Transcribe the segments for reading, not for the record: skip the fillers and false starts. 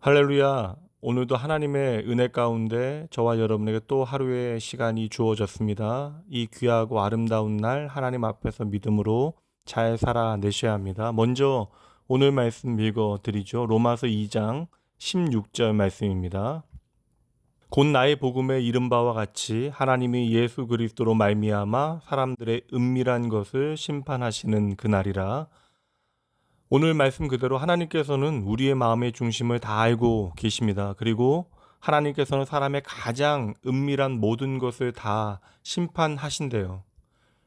할렐루야. 오늘도 하나님의 은혜 가운데 저와 여러분에게 또 하루의 시간이 주어졌습니다. 이 귀하고 아름다운 날 하나님 앞에서 믿음으로 잘 살아내셔야 합니다. 먼저 오늘 말씀 읽어 드리죠. 로마서 2장 16절 말씀입니다. 곧 나의 복음에 이른 바와 같이 하나님이 예수 그리스도로 말미암아 사람들의 은밀한 것을 심판하시는 그날이라. 오늘 말씀 그대로 하나님께서는 우리의 마음의 중심을 다 알고 계십니다. 그리고 하나님께서는 사람의 가장 은밀한 모든 것을 다 심판하신대요.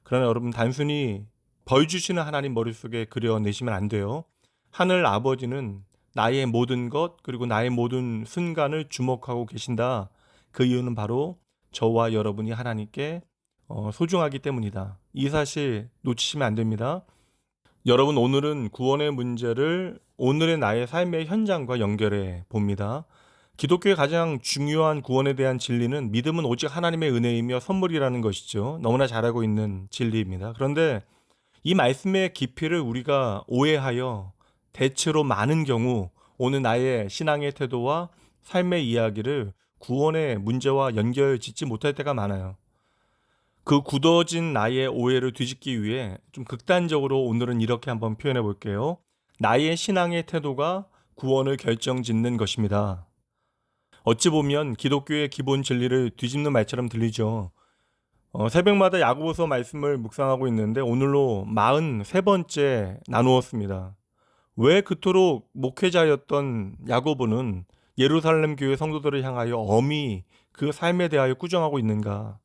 그러나 여러분, 단순히 벌 주시는 하나님 머릿속에 그려내시면 안 돼요. 하늘 아버지는 나의 모든 것 그리고 나의 모든 순간을 주목하고 계신다. 그 이유는 바로 저와 여러분이 하나님께 소중하기 때문이다. 이 사실 놓치시면 안 됩니다. 여러분, 오늘은 구원의 문제를 오늘의 나의 삶의 현장과 연결해 봅니다. 기독교의 가장 중요한 구원에 대한 진리는 믿음은 오직 하나님의 은혜이며 선물이라는 것이죠. 너무나 잘 알고 있는 진리입니다. 그런데 이 말씀의 깊이를 우리가 오해하여 대체로 많은 경우 오늘 나의 신앙의 태도와 삶의 이야기를 구원의 문제와 연결 짓지 못할 때가 많아요. 그 굳어진 나의 오해를 뒤집기 위해 좀 극단적으로 오늘은 이렇게 한번 표현해 볼게요. 나의 신앙의 태도가 구원을 결정짓는 것입니다. 어찌 보면 기독교의 기본 진리를 뒤집는 말처럼 들리죠. 새벽마다 야고보서 말씀을 묵상하고 있는데 오늘로 43번째 나누었습니다. 왜 그토록 목회자였던 야고보는 예루살렘 교회 성도들을 향하여 엄히 그 삶에 대하여 꾸정하고 있는가?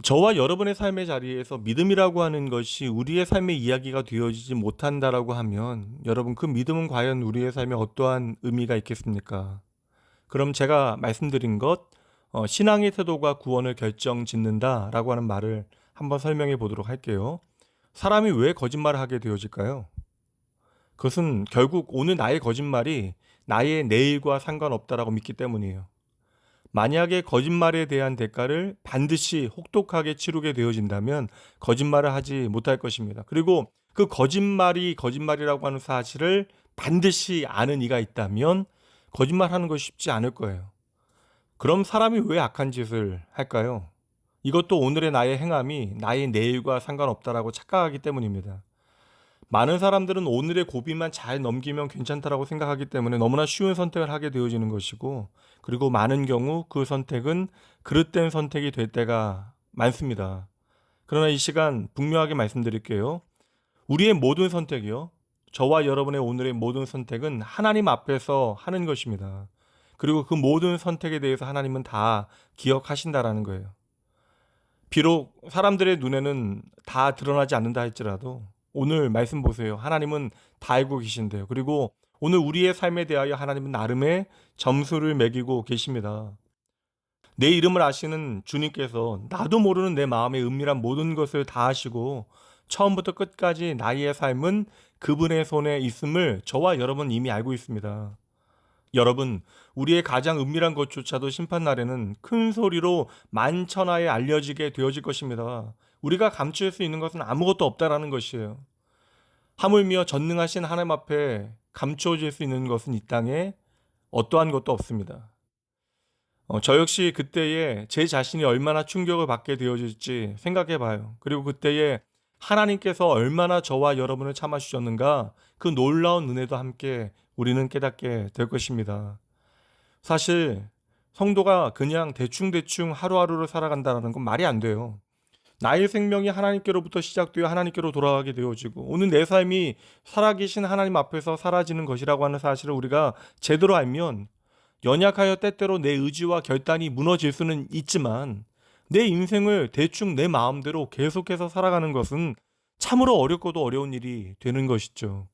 저와 여러분의 삶의 자리에서 믿음이라고 하는 것이 우리의 삶의 이야기가 되어지지 못한다라고 하면 여러분, 그 믿음은 과연 우리의 삶에 어떠한 의미가 있겠습니까? 그럼 제가 말씀드린 것, 신앙의 태도가 구원을 결정짓는다라고 하는 말을 한번 설명해 보도록 할게요. 사람이 왜 거짓말을 하게 되어질까요? 그것은 결국 오늘 나의 거짓말이 나의 내일과 상관없다라고 믿기 때문이에요. 만약에 거짓말에 대한 대가를 반드시 혹독하게 치르게 되어진다면 거짓말을 하지 못할 것입니다. 그리고 그 거짓말이 거짓말이라고 하는 사실을 반드시 아는 이가 있다면 거짓말하는 것이 쉽지 않을 거예요. 그럼 사람이 왜 악한 짓을 할까요? 이것도 오늘의 나의 행함이 나의 내일과 상관없다라고 착각하기 때문입니다. 많은 사람들은 오늘의 고비만 잘 넘기면 괜찮다라고 생각하기 때문에 너무나 쉬운 선택을 하게 되어지는 것이고, 그리고 많은 경우 그 선택은 그릇된 선택이 될 때가 많습니다. 그러나 이 시간 분명하게 말씀드릴게요. 우리의 모든 선택이요, 저와 여러분의 오늘의 모든 선택은 하나님 앞에서 하는 것입니다. 그리고 그 모든 선택에 대해서 하나님은 다 기억하신다라는 거예요. 비록 사람들의 눈에는 다 드러나지 않는다 할지라도 오늘 말씀 보세요. 하나님은 다 알고 계신데요. 그리고 오늘 우리의 삶에 대하여 하나님은 나름의 점수를 매기고 계십니다. 내 이름을 아시는 주님께서 나도 모르는 내 마음의 은밀한 모든 것을 다 아시고 처음부터 끝까지 나의 삶은 그분의 손에 있음을 저와 여러분 이미 알고 있습니다. 여러분, 우리의 가장 은밀한 것조차도 심판날에는 큰 소리로 만천하에 알려지게 되어질 것입니다. 우리가 감출 수 있는 것은 아무것도 없다라는 것이에요. 하물며 전능하신 하나님 앞에 감추어질 수 있는 것은 이 땅에 어떠한 것도 없습니다. 저 역시 그때에 제 자신이 얼마나 충격을 받게 되어질지 생각해 봐요. 그리고 그때에 하나님께서 얼마나 저와 여러분을 참아주셨는가, 그 놀라운 은혜도 함께 우리는 깨닫게 될 것입니다. 사실 성도가 그냥 대충대충 하루하루를 살아간다는 건 말이 안 돼요. 나의 생명이 하나님께로부터 시작되어 하나님께로 돌아가게 되어지고 오늘 내 삶이 살아계신 하나님 앞에서 사라지는 것이라고 하는 사실을 우리가 제대로 알면 연약하여 때때로 내 의지와 결단이 무너질 수는 있지만 내 인생을 대충 내 마음대로 계속해서 살아가는 것은 참으로 어렵고도 어려운 일이 되는 것이죠.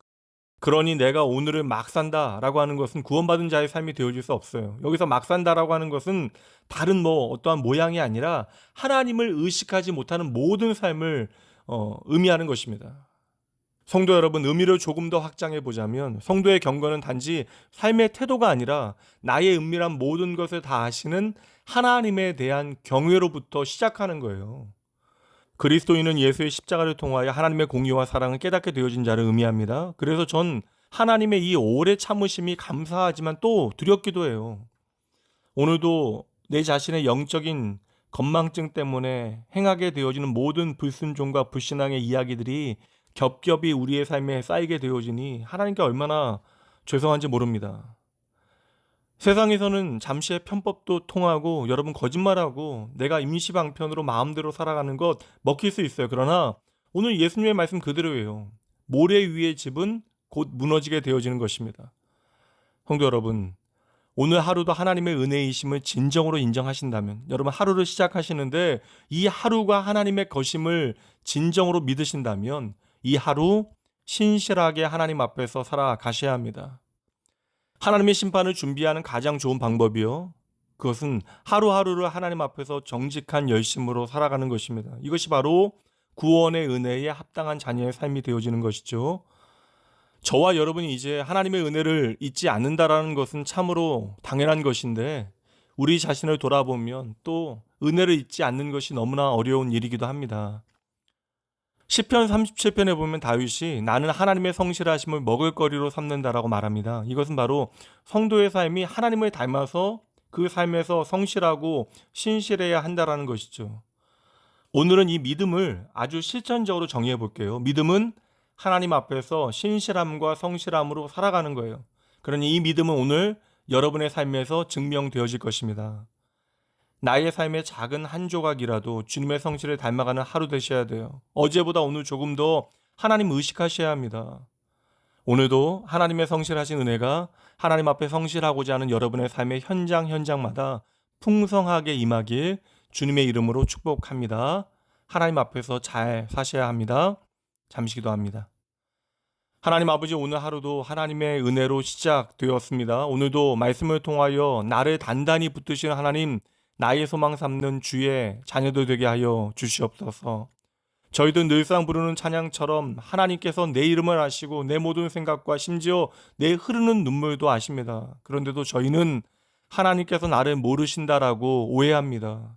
그러니 내가 오늘을 막 산다라고 하는 것은 구원받은 자의 삶이 되어질 수 없어요. 여기서 막 산다라고 하는 것은 다른 어떠한 모양이 아니라 하나님을 의식하지 못하는 모든 삶을 의미하는 것입니다. 성도 여러분, 의미를 조금 더 확장해 보자면 성도의 경건은 단지 삶의 태도가 아니라 나의 은밀한 모든 것을 다 아시는 하나님에 대한 경외로부터 시작하는 거예요. 그리스도인은 예수의 십자가를 통하여 하나님의 공의와 사랑을 깨닫게 되어진 자를 의미합니다. 그래서 전 하나님의 이 오래 참으심이 감사하지만 또 두렵기도 해요. 오늘도 내 자신의 영적인 건망증 때문에 행하게 되어지는 모든 불순종과 불신앙의 이야기들이 겹겹이 우리의 삶에 쌓이게 되어지니 하나님께 얼마나 죄송한지 모릅니다. 세상에서는 잠시의 편법도 통하고 여러분 거짓말하고 내가 임시방편으로 마음대로 살아가는 것 먹힐 수 있어요. 그러나 오늘 예수님의 말씀 그대로예요. 모래 위의 집은 곧 무너지게 되어지는 것입니다. 성도 여러분, 오늘 하루도 하나님의 은혜이심을 진정으로 인정하신다면, 여러분 하루를 시작하시는데 이 하루가 하나님의 것임을 진정으로 믿으신다면 이 하루 신실하게 하나님 앞에서 살아가셔야 합니다. 하나님의 심판을 준비하는 가장 좋은 방법이요, 그것은 하루하루를 하나님 앞에서 정직한 열심으로 살아가는 것입니다. 이것이 바로 구원의 은혜에 합당한 자녀의 삶이 되어지는 것이죠. 저와 여러분이 이제 하나님의 은혜를 잊지 않는다라는 것은 참으로 당연한 것인데 우리 자신을 돌아보면 또 은혜를 잊지 않는 것이 너무나 어려운 일이기도 합니다. 시편 37편에 보면 다윗이 나는 하나님의 성실하심을 먹을거리로 삼는다라고 말합니다. 이것은 바로 성도의 삶이 하나님을 닮아서 그 삶에서 성실하고 신실해야 한다라는 것이죠. 오늘은 이 믿음을 아주 실천적으로 정의해 볼게요. 믿음은 하나님 앞에서 신실함과 성실함으로 살아가는 거예요. 그러니 이 믿음은 오늘 여러분의 삶에서 증명되어질 것입니다. 나의 삶의 작은 한 조각이라도 주님의 성실을 닮아가는 하루 되셔야 돼요. 어제보다 오늘 조금 더 하나님 의식하셔야 합니다. 오늘도 하나님의 성실하신 은혜가 하나님 앞에 성실하고자 하는 여러분의 삶의 현장마다 풍성하게 임하길 주님의 이름으로 축복합니다. 하나님 앞에서 잘 사셔야 합니다. 잠시 기도합니다. 하나님 아버지, 오늘 하루도 하나님의 은혜로 시작되었습니다. 오늘도 말씀을 통하여 나를 단단히 붙드시는 하나님, 나의 소망 삼는 주의 자녀들 되게 하여 주시옵소서. 저희도 늘상 부르는 찬양처럼 하나님께서 내 이름을 아시고 내 모든 생각과 심지어 내 흐르는 눈물도 아십니다. 그런데도 저희는 하나님께서 나를 모르신다라고 오해합니다.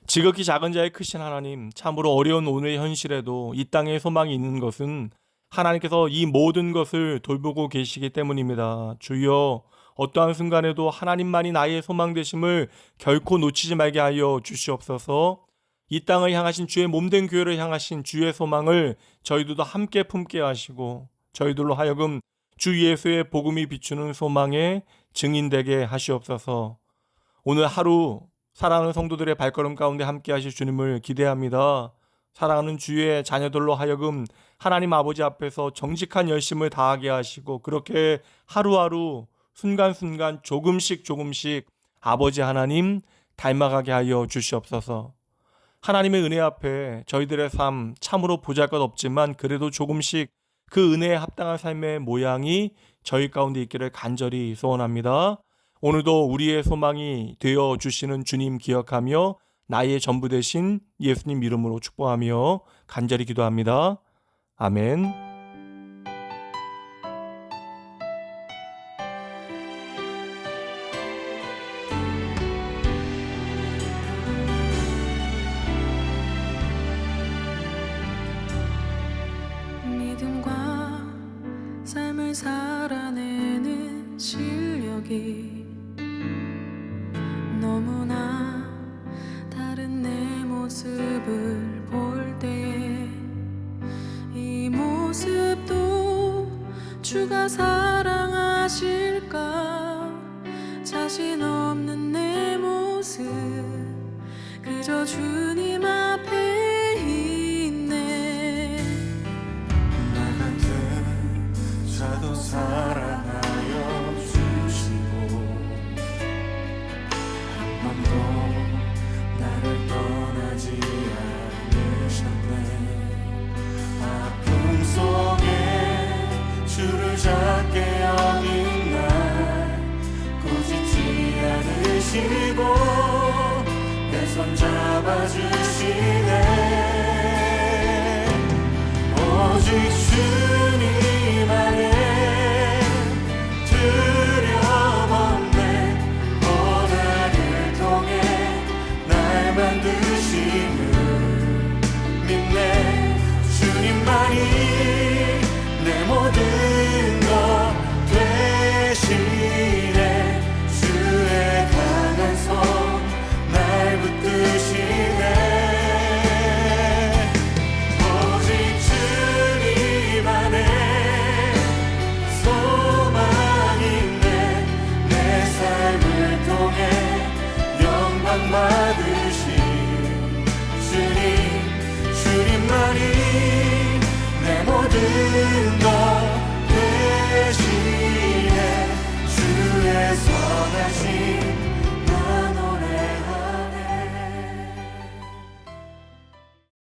지극히 작은 자의 크신 하나님, 참으로 어려운 오늘의 현실에도 이 땅에 소망이 있는 것은 하나님께서 이 모든 것을 돌보고 계시기 때문입니다. 주여, 어떠한 순간에도 하나님만이 나의 소망 되심을 결코 놓치지 말게 하여 주시옵소서. 이 땅을 향하신 주의 몸된 교회를 향하신 주의 소망을 저희들도 함께 품게 하시고 저희들로 하여금 주 예수의 복음이 비추는 소망의 증인되게 하시옵소서. 오늘 하루 사랑하는 성도들의 발걸음 가운데 함께 하실 주님을 기대합니다. 사랑하는 주의 자녀들로 하여금 하나님 아버지 앞에서 정직한 열심을 다하게 하시고 그렇게 하루하루 순간순간 조금씩 아버지 하나님 닮아가게 하여 주시옵소서. 하나님의 은혜 앞에 저희들의 삶 참으로 보잘것없지만 그래도 조금씩 그 은혜에 합당한 삶의 모양이 저희 가운데 있기를 간절히 소원합니다. 오늘도 우리의 소망이 되어 주시는 주님 기억하며 나의 전부 되신 예수님 이름으로 축복하며 간절히 기도합니다. 아멘. 믿음과 삶을 살아내는 실력이 너무나 다른 내 모습을 볼 때에 이 모습도 주가 사랑하실까? 자신 없는 내 모습 그저 주님 앞에 있네. 나 같은 자도 사랑하여 주시고 한 번도 나를 떠나지 않으셨네. 아픔 속에 주를 작게 여긴 날 꾸짖지 않으시고 내 손 잡아주시네. 오직 주님 안에 두려움 없네. 고난을 통해 날 만드심을 믿네. 주님만이 내 모든 것 주님